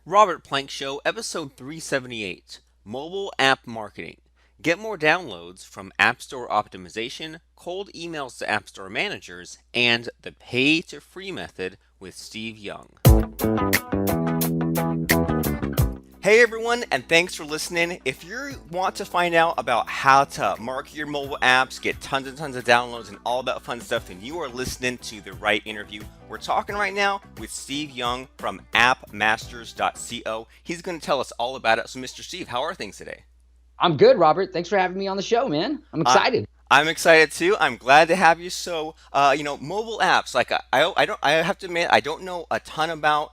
Robert Plank Show, episode 378 Mobile App Marketing. Get more downloads from App Store optimization, cold emails to App Store managers, and the pay to free method with Steve Young. Hey everyone, and thanks for listening. If you want to find out about how to market your mobile apps, get tons and tons of downloads, and all that fun stuff, then you are listening to the right interview. We're talking right now with Steve Young from AppMasters.co. He's going to tell us all about it. So, Mr. Steve, how are things today? I'm good, Robert. Thanks for having me on the show, man. I'm Uh, excited. I'm excited too. I'm glad to have you. So, mobile apps. Like I don't. I have to admit, I don't know a ton about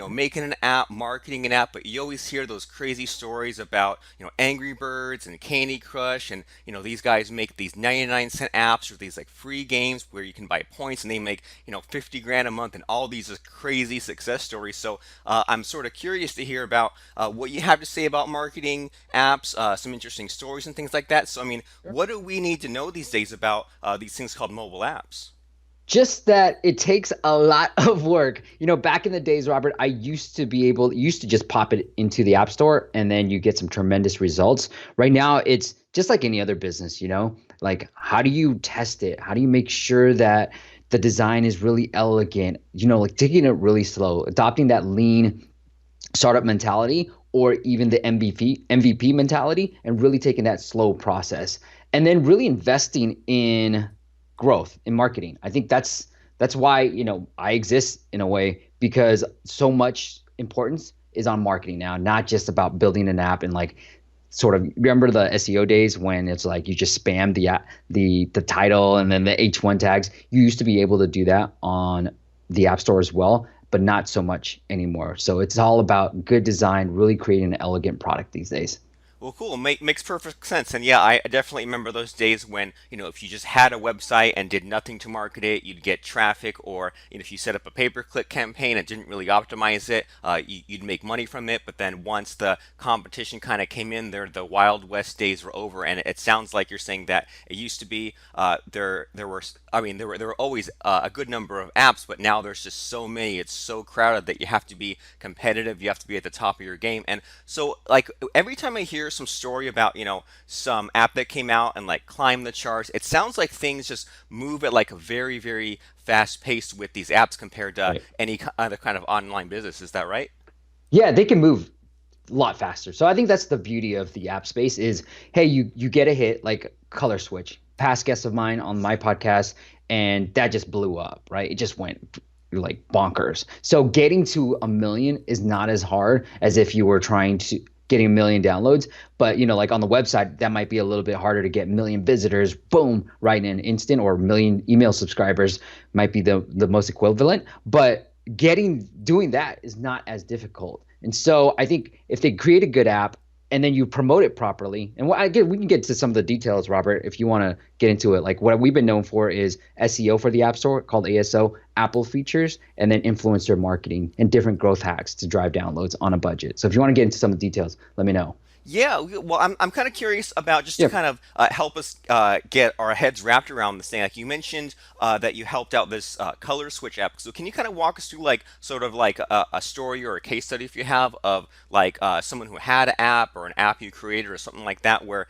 making an app, marketing an app. But you always hear those crazy stories about Angry Birds and Candy Crush, and these guys make these 99-cent apps or these like free games where you can buy points, and they make 50 grand a month, and all these crazy success stories. So I'm sort of curious to hear about what you have to say about marketing apps, some interesting stories and things like that. So I mean, Sure. what do we need to know these days about these things called mobile apps? Just that it takes a lot of work. Back in the days, Robert, I used to just pop it into the App Store and then you get some tremendous results. Right now, it's just like any other business. Like, how do you test it? How do you make sure that the design is really elegant? Like taking it really slow, adopting that lean startup mentality or even the MVP mentality and really taking that slow process and then really investing in growth in marketing. I think that's why, I exist in a way because so much importance is on marketing now, not just about building an app and like sort of remember the SEO days when it's like you just spam the title and then the H1 tags. You used to be able to do that on the App Store as well, but not so much anymore. So it's all about good design, really creating an elegant product these days. Well, cool. Makes perfect sense. And yeah, I definitely remember those days when, if you just had a website and did nothing to market it, you'd get traffic, or if you set up a pay-per-click campaign and didn't really optimize it, you'd make money from it. But then once the competition kind of came in there, the Wild West days were over. And it sounds like you're saying that it used to be there were, I mean, there were always a good number of apps, but now there's just so many. It's so crowded that you have to be competitive. You have to be at the top of your game. And so, like, every time I hear some story about, some app that came out and like climbed the charts, it sounds like things just move at like a very, very fast pace with these apps compared to Right. any other kind of online business. Is that right? Yeah, they can move a lot faster. So I think that's the beauty of the app space is, hey, you get a hit like Color Switch, past guest of mine on my podcast, and that just blew up, right? It just went like bonkers. So getting to a million is not as hard as if you were trying to getting a million downloads. But like on the website, that might be a little bit harder to get a million visitors, boom, right in an instant, or a million email subscribers might be the most equivalent. But doing that is not as difficult. And so I think if they create a good app and then you promote it properly, and we can get to some of the details, Robert, if you want to get into it. Like what we've been known for is SEO for the App Store called ASO, Apple features, and then influencer marketing and different growth hacks to drive downloads on a budget. So if you want to get into some of the details, let me know. Yeah, well, I'm kind of curious about just to Yeah. kind of help us get our heads wrapped around this thing. Like you mentioned that you helped out this color switch app. So can you kind of walk us through like sort of like a story or a case study if you have of like someone who had an app or an app you created or something like that where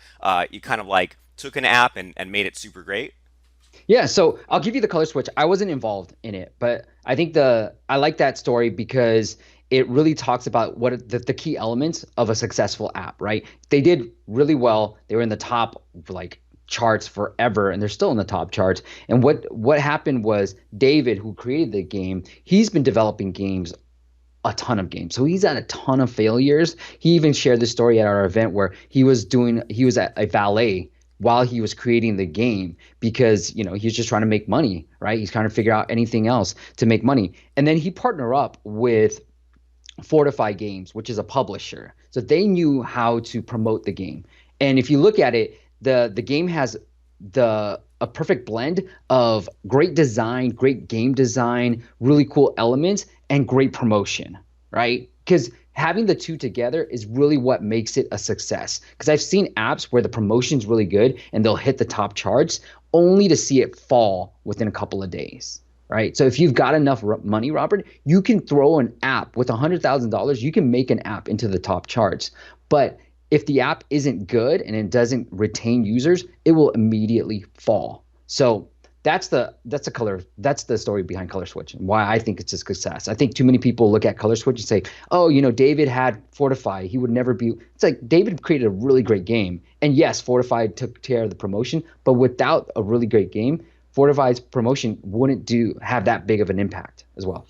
you kind of like took an app and made it super great? Yeah, so I'll give you the color switch. I wasn't involved in it, but I think the I like that story because it really talks about the key elements of a successful app, right? They did really well. They were in the top like charts forever, and they're still in the top charts. And what happened was David, who created the game, he's been developing games a ton of games. So he's had a ton of failures. He even shared this story at our event where he was at a valet while he was creating the game because he's just trying to make money, right? He's trying to figure out anything else to make money. And then he partnered up with Fortify Games, which is a publisher. So they knew how to promote the game. And if you look at it, the game has the a perfect blend of great design, great game design, really cool elements, and great promotion, right? Because having the two together is really what makes it a success. Because I've seen apps where the promotion's really good and they'll hit the top charts only to see it fall within a couple of days. right? So if you've got enough money, Robert, you can throw an app with $100,000. You can make an app into the top charts. But if the app isn't good and it doesn't retain users, it will immediately fall. So that's the story behind Color Switch and why I think it's a success. I think too many people look at Color Switch and say, "Oh, David had Fortify. He would never be." It's like David created a really great game, and yes, Fortify took care of the promotion, but without a really great game, Fortify's promotion wouldn't do have that big of an impact as well.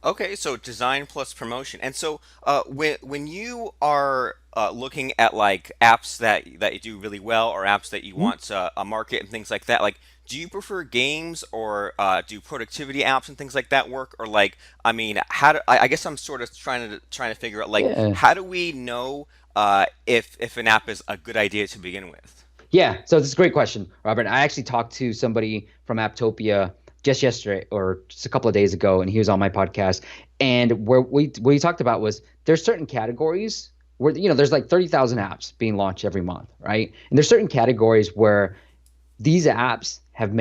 Okay, so design plus promotion. And so when you are looking at like apps that you do really well or apps that you Mhm. want to market and things like that, like do you prefer games or do productivity apps and things like that work? Or like, I mean, I guess I'm sort of trying to figure out like Yeah. how do we know if an app is a good idea to begin with? Yeah, so this is a great question, Robert. I actually talked to somebody from Apptopia just yesterday or just a couple of days ago, and he was on my podcast. And where we what he talked about was there's certain categories where there's like 30,000 apps being launched every month, right? And there's certain categories where these apps have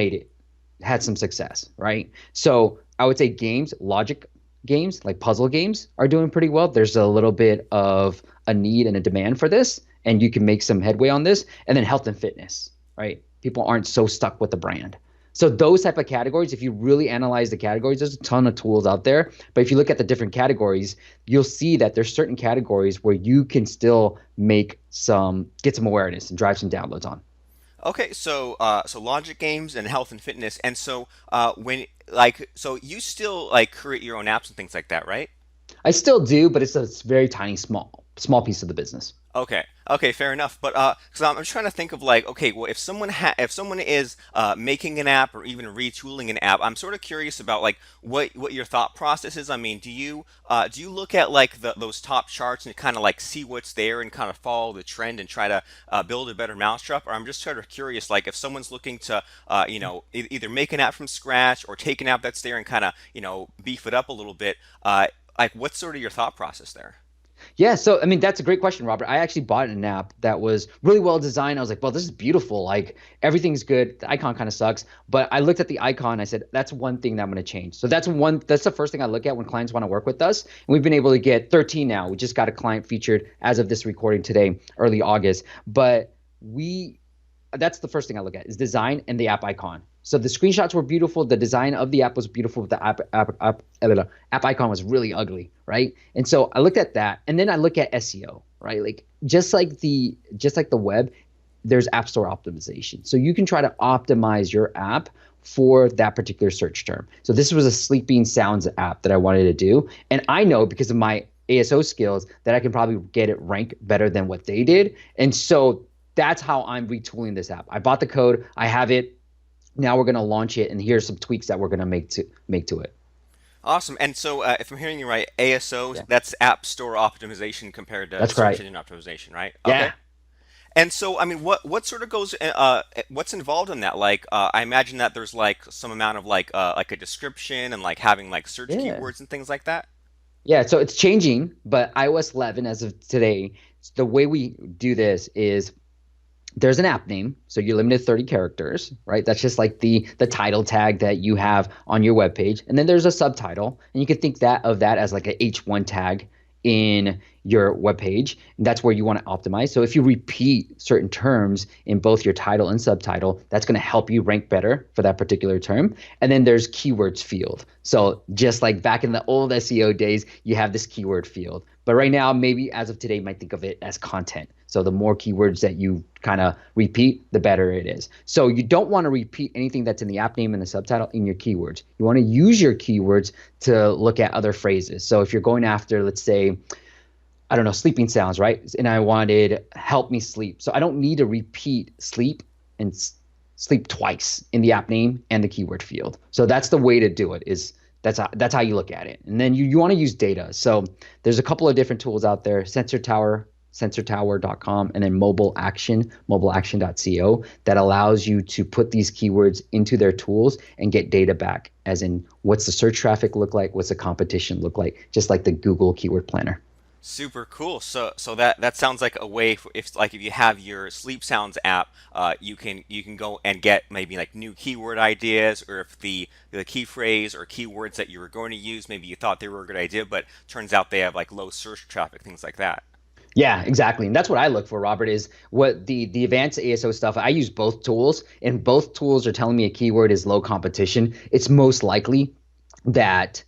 had some success, right? So I would say games, logic games, like puzzle games, are doing pretty well. There's a little bit of a need and a demand for this, and you can make some headway on this. And then health and fitness, right? People aren't so stuck with the brand. So those type of categories, if you really analyze the categories, there's a ton of tools out there. But if you look at the different categories, you'll see that there's certain categories where you can still get some awareness and drive some downloads on. Okay, so so logic games and health and fitness, and so when so you still like create your own apps and things like that, right? I still do, but it's a very tiny, small piece of the business. Okay. Okay, fair enough. But because I'm trying to think of like, okay, well, if someone is making an app or even retooling an app, I'm sort of curious about like what your thought process is. I mean, do you look at like those top charts and kind of like see what's there and kind of follow the trend and try to build a better mousetrap? Or I'm just sort of curious, like if someone's looking to either make an app from scratch or take an app that's there and kind of beef it up a little bit. Like what's sort of your thought process there? Yeah, so I mean that's a great question, Robert. I actually bought an app that was really well designed. I was like, well, this is beautiful. Like everything's good. The icon kind of sucks, but I looked at the icon. I said, that's one thing that I'm going to change. So that's the first thing I look at when clients want to work with us. And we've been able to get 13 now. We just got a client featured as of this recording today, early August. But we that's the first thing I look at is design and the app icon. So the screenshots were beautiful. The design of the app was beautiful. The app icon was really ugly, right? And so I looked at that, and then I look at SEO, right? Like just like the web, there's App Store optimization. So you can try to optimize your app for that particular search term. So this was a sleeping sounds app that I wanted to do, and I know because of my ASO skills that I can probably get it ranked better than what they did. And so that's how I'm retooling this app. I bought the code, I have it. Now we're going to launch it, and here's some tweaks that we're going to make to it. Awesome. And so, if I'm hearing you right, ASO, Yeah, that's App Store Optimization compared to that's search right. engine optimization, right? Okay. Yeah, And so, I mean, what sort of goes, what's involved in that? Like, I imagine that there's like some amount of like a description and like having like search yeah, keywords and things like that. yeah. So it's changing, but iOS 11 as of today, the way we do this is there's an app name, so you're limited to 30 characters, right? That's just like the title tag that you have on your web page. And then there's a subtitle, and you can think that as like a H1 tag in your web page. And that's where you want to optimize. So if you repeat certain terms in both your title and subtitle, that's going to help you rank better for that particular term. And then there's keywords field. So just like back in the old SEO days, you have this keyword field. But right now, maybe as of today, you might think of it as content. So the more keywords that you kind of repeat, the better it is. So you don't want to repeat anything that's in the app name and the subtitle in your keywords. You want to use your keywords to look at other phrases. So if you're going after, let's say, I don't know, sleeping sounds, right? And I wanted help me sleep. So I don't need to repeat sleep and sleep twice in the app name and the keyword field. So that's the way to do it is that's how you look at it. And then you want to use data. So there's a couple of different tools out there, Sensor Tower, sensortower.com, and then Mobile Action, mobileaction.co, that allows you to put these keywords into their tools and get data back, as in what's the search traffic look like, what's the competition look like, just like the Google Keyword Planner. Super cool. So that sounds like a way for, if you have your sleep sounds app, you can go and get maybe like new keyword ideas, or if the key phrase or keywords that you were going to use, maybe you thought they were a good idea, but turns out they have like low search traffic, things like that. Yeah, exactly. And that's what I look for, Robert, is what the advanced ASO stuff. I use both tools, and both tools are telling me a keyword is low competition. It's most likely that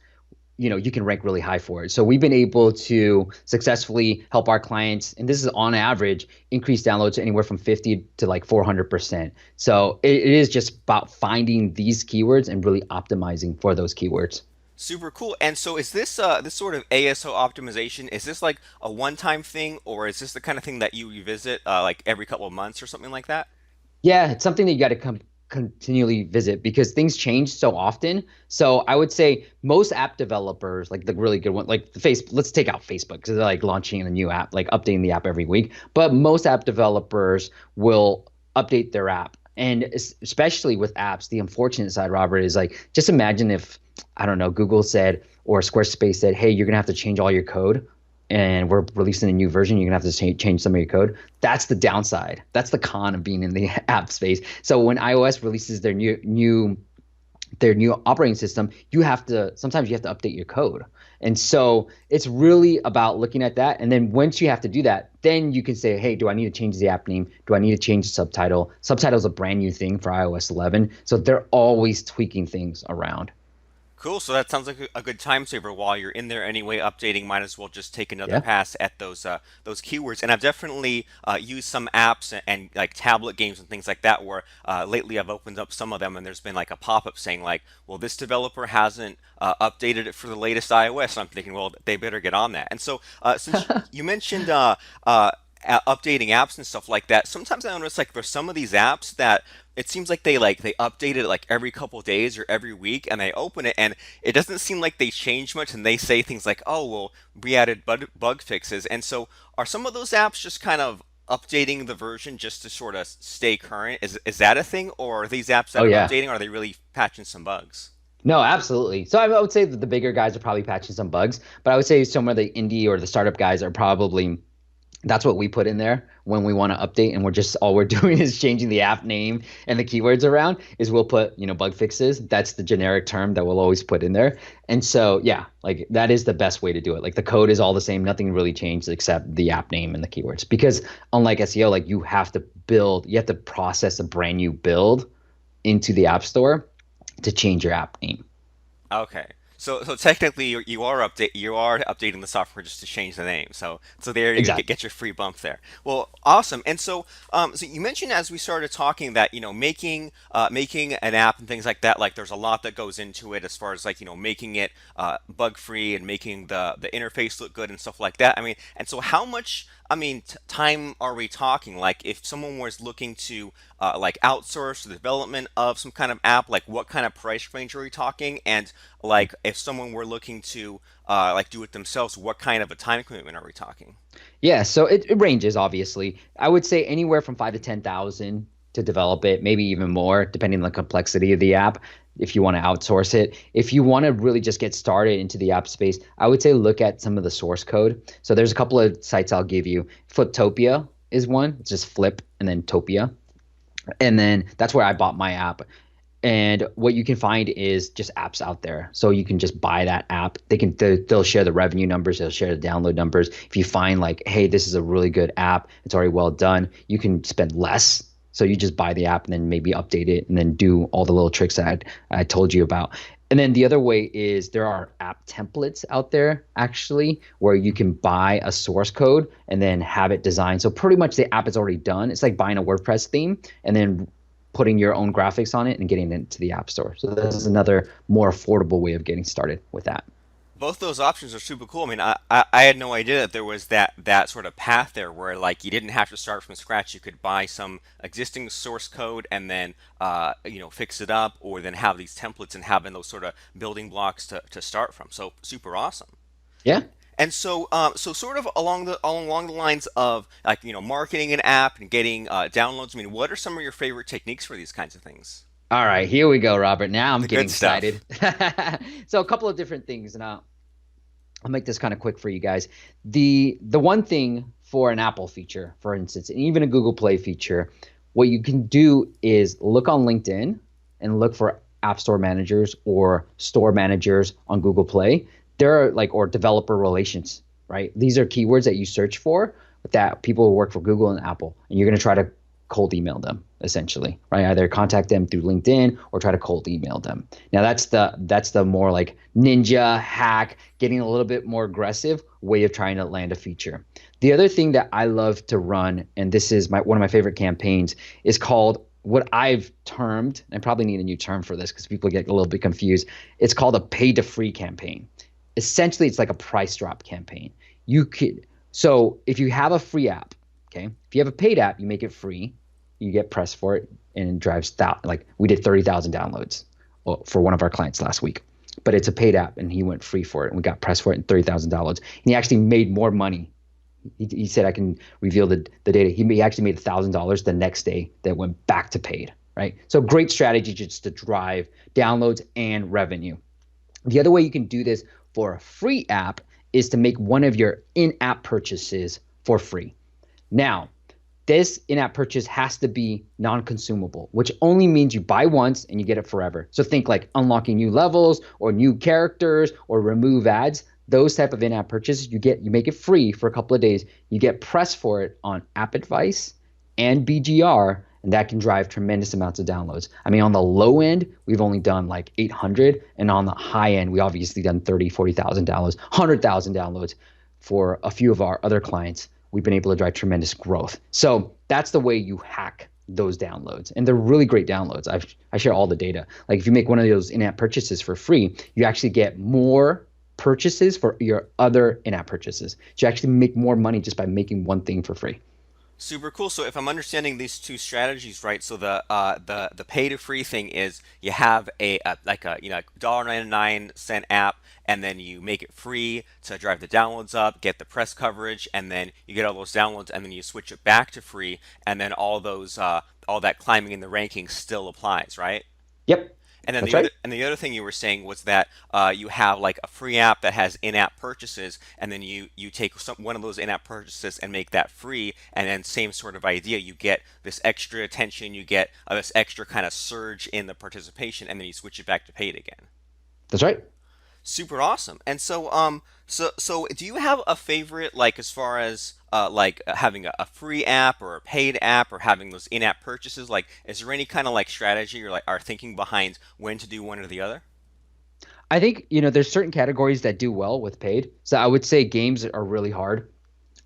you can rank really high for it. So we've been able to successfully help our clients, and this is on average, increase downloads anywhere from 50 to like 400%. So it is just about finding these keywords and really optimizing for those keywords. Super cool. And so is this sort of ASO optimization, is this like a one-time thing, or is this the kind of thing that you revisit like every couple of months or something like that? Yeah, it's something that you got to continually visit because things change so often. So I would say most app developers, like the really good one, like the face, let's take out Facebook because they're like launching a new app, like updating the app every week. But most app developers will update their app. And especially with apps, the unfortunate side, Robert, is like just imagine if, I don't know, Google said or Squarespace said, hey, you're going to have to change all your code and we're releasing a new version. You're going to have to change some of your code. That's the downside. That's the con of being in the app space. So when iOS releases their new operating system, you have to sometimes you have to update your code. And so it's really about looking at that. And then once you have to do that, then you can say, hey, do I need to change the app name? Do I need to change the subtitle? Subtitle is a brand new thing for iOS 11. So they're always tweaking things around. Cool. So that sounds like a good time saver while you're in there anyway. Updating, might as well just take another Yeah. pass at those keywords. And I've definitely used some apps and like tablet games and things like that. Where lately I've opened up some of them, and there's been like a pop-up saying like, "Well, this developer hasn't updated it for the latest iOS." And I'm thinking, well, they better get on that. And so since you mentioned updating apps and stuff like that, sometimes I notice like there's some of these apps that it seems like they update it like every couple days or every week, and I open it and it doesn't seem like they change much, and they say things like, "Oh, well, we added bug fixes." And so, are some of those apps just kind of updating the version just to sort of stay current? Is that a thing, or are these apps Oh that are yeah. updating, are they really patching some bugs? No, absolutely. So I would say that the bigger guys are probably patching some bugs, but I would say some of the indie or the startup guys are probably that's what we put in there when we want to update and we're just all we're doing is changing the app name and the keywords around is we'll put bug fixes. That's the generic term that we'll always put in there. And so yeah, like that is the best way to do it. Like the code is all the same, nothing really changed except the app name and the keywords, because unlike SEO, like you have to process a brand new build into the app store to change your app name. Okay. So technically you are updating the software just to change the name. So there you get Exactly. get your free bump there. Well, awesome. And so you mentioned as we started talking that making an app and things like that, like there's a lot that goes into it as far as like making it bug free and making the interface look good and stuff like that. I mean, and so how much, I mean, time are we talking? Like, if someone was looking to like outsource the development of some kind of app, like what kind of price range are we talking? And like, if someone were looking to like do it themselves, what kind of a time commitment are we talking? Yeah, so it ranges obviously. I would say anywhere from 5 to 10,000 to develop it, maybe even more, depending on the complexity of the app. If you want to outsource it, if you want to really just get started into the app space, I would say look at some of the source code. So there's a couple of sites I'll give you. Fliptopia is one. It's just flip and then Topia, and then that's where I bought my app. And what you can find is just apps out there. So you can just buy that app. They'll share the revenue numbers, they'll share the download numbers. If you find like, hey, this is a really good app, it's already well done, you can spend less. So you just buy the app and then maybe update it and then do all the little tricks that I told you about. And then the other way is there are app templates out there actually where you can buy a source code and then have it designed. So pretty much the app is already done. It's like buying a WordPress theme and then putting your own graphics on it and getting it into the app store. So this is another more affordable way of getting started with that. Both those options are super cool. I mean, I had no idea that there was that sort of path there where like you didn't have to start from scratch. You could buy some existing source code and then fix it up, or then have these templates and having those sort of building blocks to start from. So super awesome. Yeah. And so sort of along the lines of like marketing an app and getting downloads. I mean, what are some of your favorite techniques for these kinds of things? All right, here we go, Robert. Now I'm The getting good excited. stuff. So a couple of different things now. I'll make this kind of quick for you guys. The one thing for an Apple feature, for instance, and even a Google Play feature, what you can do is look on LinkedIn and look for app store managers or store managers on Google Play. There are like or developer relations, right? These are keywords that you search for that people who work for Google and Apple, and you're going to try to cold email them essentially, right? Either contact them through LinkedIn or try to cold email them. Now that's the more like ninja hack, getting a little bit more aggressive way of trying to land a feature. The other thing that I love to run, and this is my one of my favorite campaigns, is called what I've termed, and I probably need a new term for this because people get a little bit confused. It's called a pay to free campaign. Essentially, it's like a price drop campaign. You could so if you have a free app, okay, if you have a paid app, you make it free, you get press for it, and it drives that. Like we did 30,000 downloads for one of our clients last week, but it's a paid app, and he went free for it, and we got press for it and $30,000. And he actually made more money. He said I can reveal the data. He actually made $1,000 the next day that went back to paid. Right. So great strategy just to drive downloads and revenue. The other way you can do this for a free app is to make one of your in-app purchases for free. Now, this in-app purchase has to be non-consumable, which only means you buy once and you get it forever. So think like unlocking new levels or new characters or remove ads. Those type of in-app purchases, you make it free for a couple of days. You get press for it on App Advice and BGR, and that can drive tremendous amounts of downloads. I mean, on the low end, we've only done like 800, and on the high end, we obviously done 30, 40,000 downloads, 100,000 downloads for a few of our other clients. We've been able to drive tremendous growth. So that's the way you hack those downloads, and they're really great downloads. I share all the data. Like if you make one of those in-app purchases for free, you actually get more purchases for your other in-app purchases. So you actually make more money just by making one thing for free. Super cool. So if I'm understanding these two strategies right, so the pay to free thing is you have a like a $1.99 app, and then you make it free to drive the downloads up, get the press coverage, and then you get all those downloads, and then you switch it back to free, and then all that climbing in the rankings still applies, right? Yep, And then that's right. the other thing you were saying was that you have like a free app that has in-app purchases, and then you take one of those in-app purchases and make that free, and then same sort of idea. You get this extra attention, you get this extra kind of surge in the participation, and then you switch it back to paid again. That's right. Super awesome. And so do you have a favorite like as far as like having a free app or a paid app or having those in-app purchases? Like, is there any kind of like strategy or like are thinking behind when to do one or the other? I think, there's certain categories that do well with paid. So I would say games are really hard,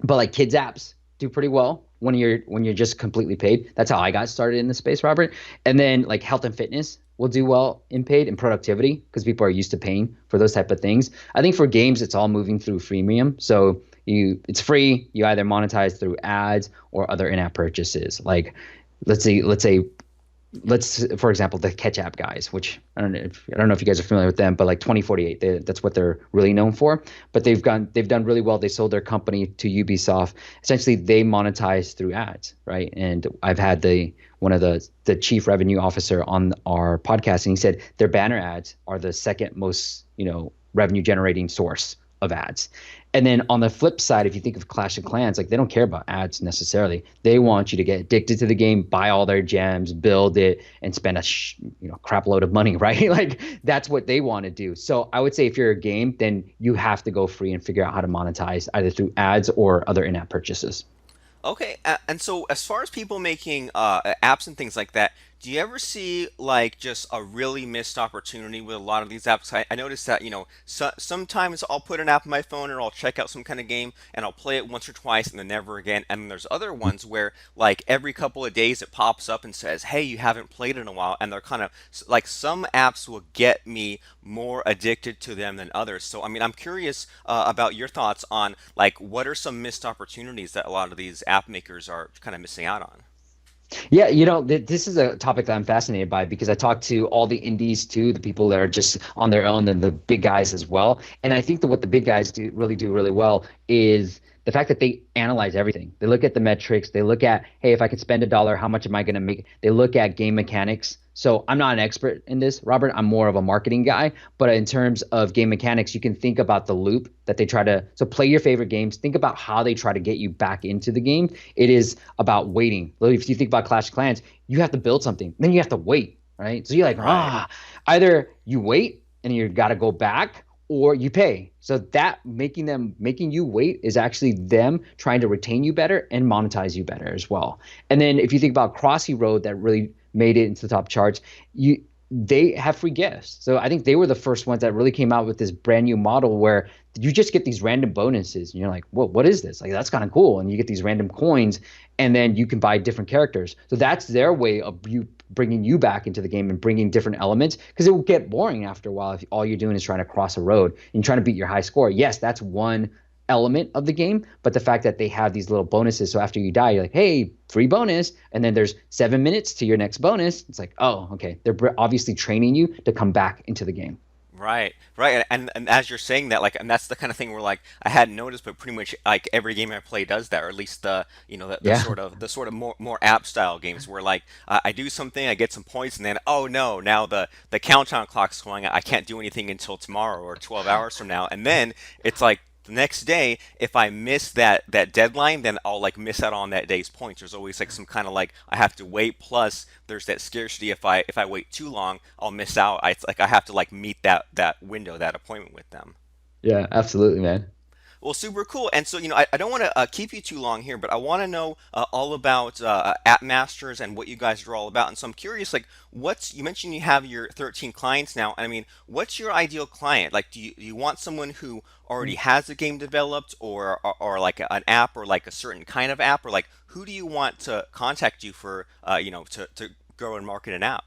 but like kids apps do pretty well when you're just completely paid. That's how I got started in the space, Robert. And then like health and fitness will do well in paid, and productivity because people are used to paying for those type of things. I think for games it's all moving through freemium. So it's free. You either monetize through ads or other in-app purchases. Like let's say let's for example the catch app guys, which I don't know if you guys are familiar with them, but like 2048, that's what they're really known for. But they've done really well. They sold their company to Ubisoft. Essentially they monetize through ads, right? And I've had the one of the chief revenue officer on our podcast, and he said their banner ads are the second most revenue generating source of ads. And then on the flip side, if you think of Clash of Clans, like they don't care about ads necessarily. They want you to get addicted to the game, buy all their gems, build it, and spend crap load of money, right? Like that's what they want to do. So I would say if you're a game, then you have to go free and figure out how to monetize either through ads or other in-app purchases. Okay, and so as far as people making apps and things like that, do you ever see like just a really missed opportunity with a lot of these apps? I noticed that sometimes I'll put an app on my phone or I'll check out some kind of game and I'll play it once or twice and then never again. And then there's other ones where like every couple of days it pops up and says, "Hey, you haven't played in a while," and they're kind of like some apps will get me more addicted to them than others. So I mean, I'm curious about your thoughts on like what are some missed opportunities that a lot of these app makers are kind of missing out on. Yeah, this is a topic that I'm fascinated by because I talk to all the indies too, the people that are just on their own, and the big guys as well. And I think that what the big guys do really well is the fact that they analyze everything. They look at the metrics. They look at, hey, if I could spend $1, how much am I going to make? They look at game mechanics. So I'm not an expert in this, Robert. I'm more of a marketing guy. But in terms of game mechanics, you can think about the loop that they try to. So play your favorite games. Think about how they try to get you back into the game. It is about waiting. If you think about Clash of Clans, you have to build something, then you have to wait, right? So you're like, Right. either you wait and you got to go back, or you pay. So that making you wait is actually them trying to retain you better and monetize you better as well. And then if you think about Crossy Road that really made it into the top charts, you they have free gifts. So I think they were the first ones that really came out with this brand new model where you just get these random bonuses and you're like, "Whoa, what is this? Like that's kind of cool." And you get these random coins and then you can buy different characters. So that's their way of you bringing you back into the game and bringing different elements because it will get boring after a while if all you're doing is trying to cross a road and trying to beat your high score. Yes, that's one element of the game, but the fact that they have these little bonuses, so after you die, you're like, hey, free bonus, and then there's 7 minutes to your next bonus. It's like, oh, okay, they're obviously training you to come back into the game. Right, right, and as you're saying that, like, and that's the kind of thing where like I hadn't noticed, but pretty much like every game I play does that, or at least Yeah, the sort of more app style games where like I do something, I get some points, and then oh no, now the countdown clock's going, I can't do anything until tomorrow or 12 hours from now, and then it's like the next day, if I miss that deadline, then I'll like miss out on that day's points. There's always like some kind of like I have to wait. Plus, there's that scarcity. If I wait too long, I'll miss out. It's like I have to like meet that window, that appointment with them. yeah, absolutely, man. Well, super cool. And so, I don't want to keep you too long here, but I want to know all about AppMasters and what you guys are all about. And so I'm curious, like, you mentioned you have your 13 clients now. I mean, what's your ideal client? Like, do you want someone who already has a game developed or like an app or like a certain kind of app? Or like, who do you want to contact you for, to grow and market an app?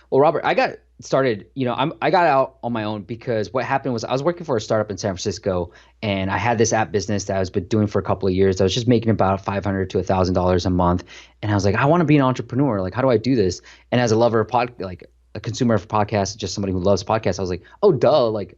Well, Robert, I got started, I got out on my own because what happened was I was working for a startup in San Francisco and I had this app business that I was been doing for a couple of years. I was just making about 500 to $1,000 a month. And I was like, I want to be an entrepreneur. Like, how do I do this? And as a lover of like a consumer of podcasts, just somebody who loves podcasts, I was like, oh, duh, like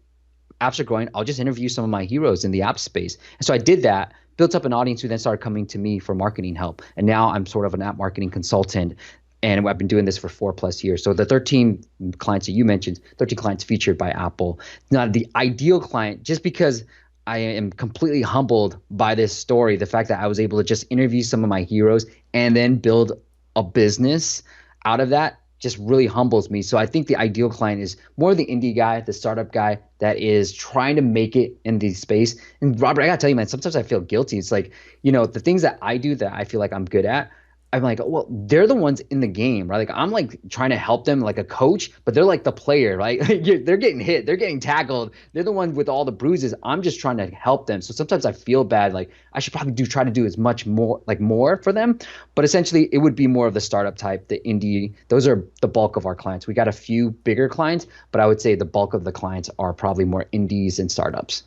apps are growing. I'll just interview some of my heroes in the app space. And so I did that, built up an audience who then started coming to me for marketing help. And now I'm sort of an app marketing consultant. And I've been doing this for 4+ years. So the 13 clients that you mentioned, 13 clients featured by Apple, not the ideal client, just because I am completely humbled by this story. The fact that I was able to just interview some of my heroes and then build a business out of that just really humbles me. So I think the ideal client is more the indie guy, the startup guy that is trying to make it in the space. And Robert, I gotta tell you, man, sometimes I feel guilty. It's like, the things that I do that I feel like I'm good at, I'm like, well, they're the ones in the game, right? Like I'm like trying to help them like a coach, but they're like the player, right? They're getting hit, they're getting tackled. They're the ones with all the bruises. I'm just trying to help them. So sometimes I feel bad, like I should probably try to do as much more, like more for them. But essentially, it would be more of the startup type, the indie. Those are the bulk of our clients. We got a few bigger clients, but I would say the bulk of the clients are probably more indies and startups.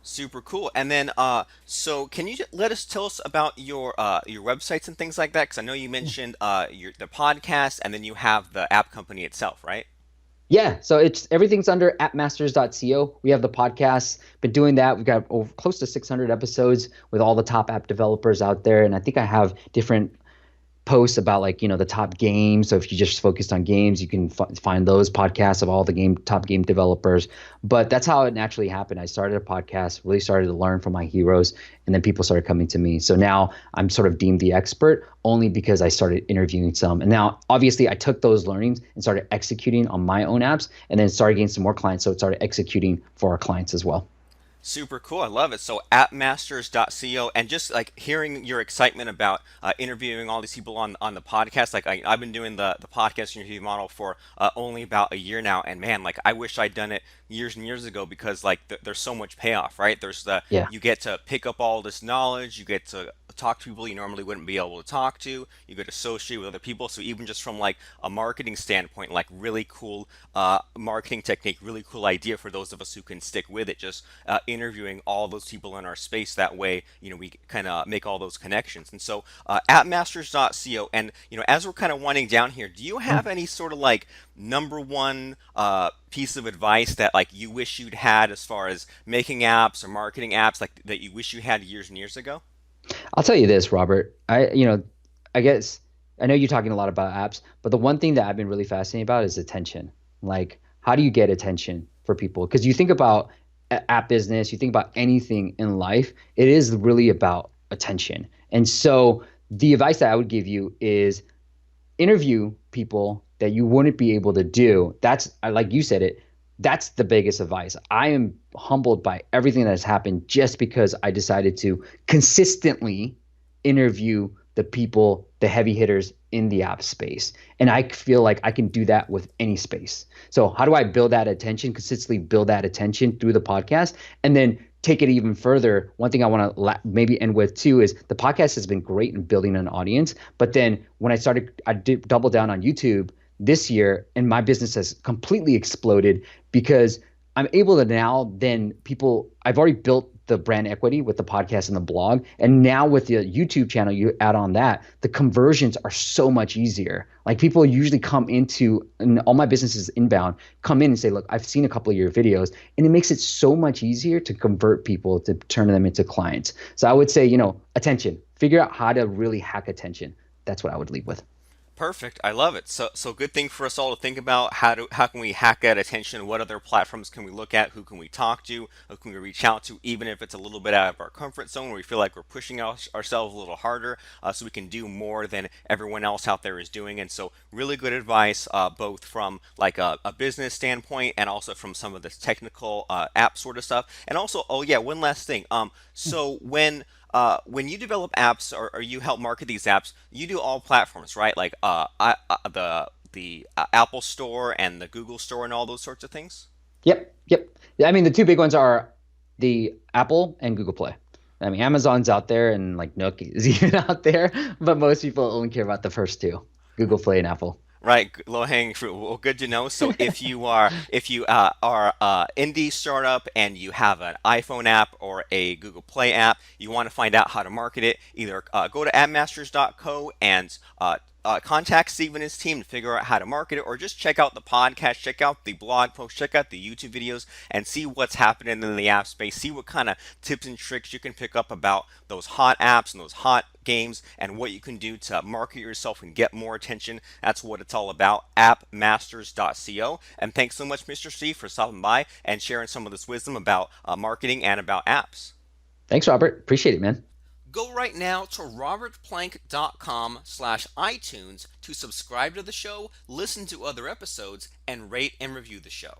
Super cool. And then, so can you let us tell us about your websites and things like that? Because I know you mentioned the podcast, and then you have the app company itself, right? Yeah, so it's everything's under appmasters.co. We have the podcast, been doing that. We've got over, close to 600 episodes with all the top app developers out there, and I think I have different posts about like the top games. So if you just focused on games, you can find those podcasts of all the top game developers. But that's how it naturally happened. I started a podcast, really started to learn from my heroes, and then people started coming to me. So now I'm sort of deemed the expert only because I started interviewing some. And now obviously I took those learnings and started executing on my own apps, and then started getting some more clients. So it started executing for our clients as well. Super cool. I love it. So appmasters.co, and just like hearing your excitement about interviewing all these people on the podcast. Like I've been doing the podcast interview model for only about a year now, and man, like I wish I'd done it years and years ago because like there's so much payoff, right? There's Yeah. you get to pick up all this knowledge, you get to talk to people you normally wouldn't be able to talk to. You get to associate with other people. So even just from like a marketing standpoint, like really cool marketing technique, really cool idea for those of us who can stick with it. Just interviewing all those people in our space. That way, we kind of make all those connections. And so, appmasters.co, and as we're kind of winding down here, do you have any sort of like number one piece of advice that like you wish you'd had as far as making apps or marketing apps, like that you wish you had years and years ago? I'll tell you this, Robert. I guess I know you're talking a lot about apps, but the one thing that I've been really fascinated about is attention. Like, how do you get attention for people? Because you think about app business, you think about anything in life, it is really about attention. And so the advice that I would give you is interview people that you wouldn't be able to do. That's like you said it. That's the biggest advice. I am humbled by everything that has happened just because I decided to consistently interview the people, the heavy hitters in the app space. And I feel like I can do that with any space. So, how do I build that attention, consistently build that attention through the podcast? And then take it even further. One thing I want to maybe end with too is the podcast has been great in building an audience. But then when I did double down on YouTube this year, and my business has completely exploded because I'm able to now then I've already built the brand equity with the podcast and the blog. And now with the YouTube channel, you add on that, the conversions are so much easier. Like people usually come into, and all my businesses inbound, come in and say, look, I've seen a couple of your videos, and it makes it so much easier to convert people, to turn them into clients. So I would say, attention, figure out how to really hack attention. That's what I would leave with. Perfect. I love it. So good thing for us all to think about. How can we hack that attention? What other platforms can we look at? Who can we talk to? Who can we reach out to? Even if it's a little bit out of our comfort zone, where we feel like we're pushing ourselves a little harder, so we can do more than everyone else out there is doing. And so, really good advice, both from like a business standpoint and also from some of this technical app sort of stuff. And also, oh yeah, one last thing. So when you develop apps, or you help market these apps, you do all platforms, right? Like the Apple Store and the Google Store and all those sorts of things. Yep, yep. Yeah, I mean, the two big ones are the Apple and Google Play. I mean, Amazon's out there and like Nook is even out there, but most people only care about the first two, Google Play and Apple. Right, low hanging fruit. Well, good to know. So if you are indie startup and you have an iPhone app or a Google Play app, you want to find out how to market it. Either go to appmasters.co and contact Steve and his team to figure out how to market it, or just check out the podcast, check out the blog post, check out the YouTube videos, and see what's happening in the app space. See what kind of tips and tricks you can pick up about those hot apps and those hot games, and what you can do to market yourself and get more attention. That's what it's all about. Appmasters.co. And thanks so much, Mr. Steve, for stopping by and sharing some of this wisdom about marketing and about apps. Thanks, Robert. Appreciate it, man. Go right now to robertplank.com/iTunes to subscribe to the show, listen to other episodes, and rate and review the show.